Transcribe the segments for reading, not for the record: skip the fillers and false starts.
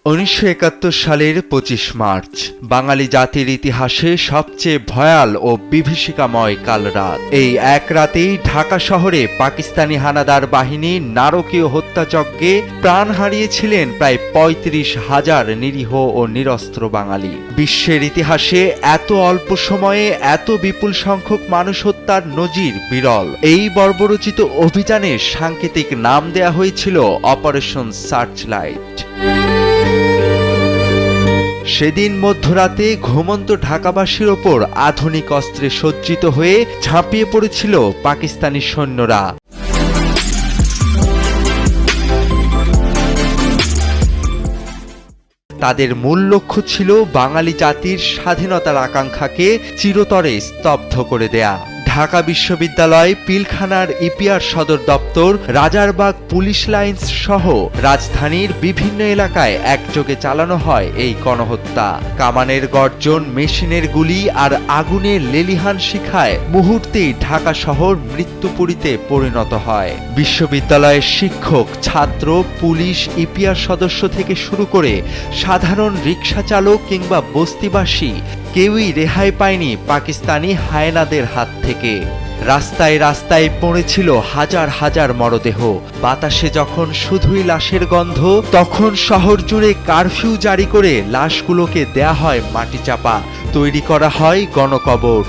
1971 সালের 25 মার্চ বাঙালি জাতির ইতিহাসে সবচেয়ে ভয়াল ও বিভীষিকাময় কাল রাত। এই এক রাতেই ঢাকা শহরে পাকিস্তানি হানাদার বাহিনী নারকীয় হত্যাযজ্ঞে প্রাণ হারিয়েছিলেন প্রায় 35,000 নিরীহ ও নিরস্ত্র বাঙালি। বিশ্বের ইতিহাসে এত অল্প সময়ে এত বিপুল সংখ্যক মানুষ হত্যার নজির বিরল। এই বর্বরোচিত অভিযানের সাংকেতিক নাম দেয়া হয়েছিল অপারেশন সার্চলাইট। সেদিন মধ্যরাতে ঘুমন্ত ঢাকাবাসীর ওপর আধুনিক অস্ত্রে সজ্জিত হয়ে ঝাঁপিয়ে পড়েছিল পাকিস্তানি সৈন্যরা। তাদের মূল লক্ষ্য ছিল বাঙালি জাতির স্বাধীনতার আকাঙ্ক্ষাকে চিরতরে স্তব্ধ করে দেয়া। ঢাকা বিশ্ববিদ্যালয়, পিলখানার ইপিআর সদর দপ্তর, রাজারবাগ পুলিশ লাইন্স সহ রাজধানীর বিভিন্ন এলাকায় একযোগে চালানো হয় এই গণহত্যা। কামানের গর্জন, মেশিনের গুলি আর আগুনের লেলিহান শিখায় মুহূর্তেই ঢাকা শহর মৃত্যুপুরীতে পরিণত হয়। বিশ্ববিদ্যালয়ের শিক্ষক, ছাত্র, পুলিশ, ইপিআর সদস্য থেকে শুরু করে সাধারণ রিকশা চালক কিংবা বস্তিবাসী কেউই রেহাই পায়নি পাকিস্তানি হায়েনাদের হাত থেকে। রাস্তায় রাস্তায় পড়েছিল হাজার হাজার মরদেহ। বাতাসে যখন শুধুই লাশের গন্ধ, তখন শহর জুড়ে কারফিউ জারি করে লাশগুলোকে দেয়া হয় মাটি চাপা, তৈরি করা হয় গণকবর।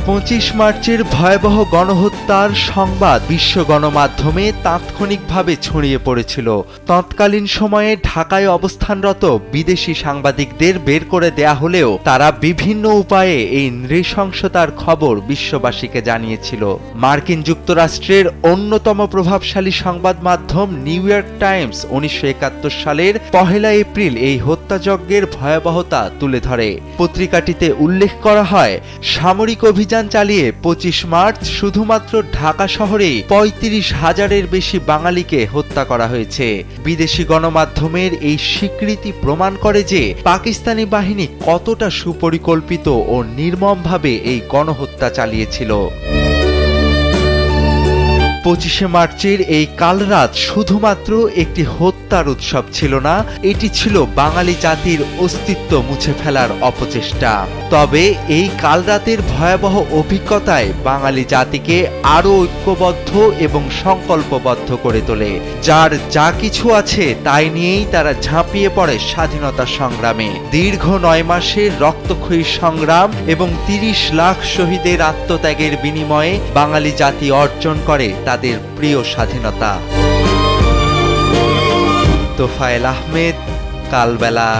25 মার্চের ভয়াবহ গণহত্যার সংবাদ বিশ্ব গণমাধ্যমে তাৎক্ষণিকভাবে ছড়িয়ে পড়েছিল। তৎকালীন সময়ে ঢাকায় অবস্থানরত বিদেশি সাংবাদিকদের বের করে দেয়া হলেও তারা বিভিন্ন উপায়ে এই নৃশংসতার খবর বিশ্ববাসীকে জানিয়েছিল। মার্কিন যুক্তরাষ্ট্রের অন্যতম প্রভাবশালী সংবাদ মাধ্যম নিউ ইয়র্ক টাইমস 1971 সালের 1 এপ্রিল এই হত্যাযজ্ঞের ভয়াবহতা তুলে ধরে। পত্রিকাটিতে উল্লেখ করা হয়, সামরিক অভিযান চালিয়ে 25 মার্চ শুধুমাত্র ঢাকা শহরে 35,000-এর বেশি বাঙালিকে হত্যা করা হয়েছে। বিদেশি গণমাধ্যমের এই স্বীকৃতি প্রমাণ করে যে পাকিস্তানি বাহিনী কতটা সুপরিকল্পিত ও নির্মমভাবে এই গণহত্যা চালিয়েছিল। 25 মার্চের এই কালরাত শুধুমাত্র একটি হত্যার উৎসব ছিল না, এটি ছিল বাঙালি জাতির অস্তিত্ব মুছে ফেলার অপচেষ্টা। তবে এই কালরাতের ভয়াবহ অভিজ্ঞতায় বাঙালি জাতিকে আরও ঐক্যবদ্ধ এবং সংকল্পবদ্ধ করে তোলে। যার যা কিছু আছে তাই নিয়েই তারা ঝাঁপিয়ে পড়ে স্বাধীনতা সংগ্রামে। দীর্ঘ 9 মাসের রক্তক্ষয়ী সংগ্রাম এবং 30 লাখ শহীদের আত্মত্যাগের বিনিময়ে বাঙালি জাতি অর্জন করে তাদের প্রিয় স্বাধীনতা। তোফায়েল আহমেদ, কালবেলা।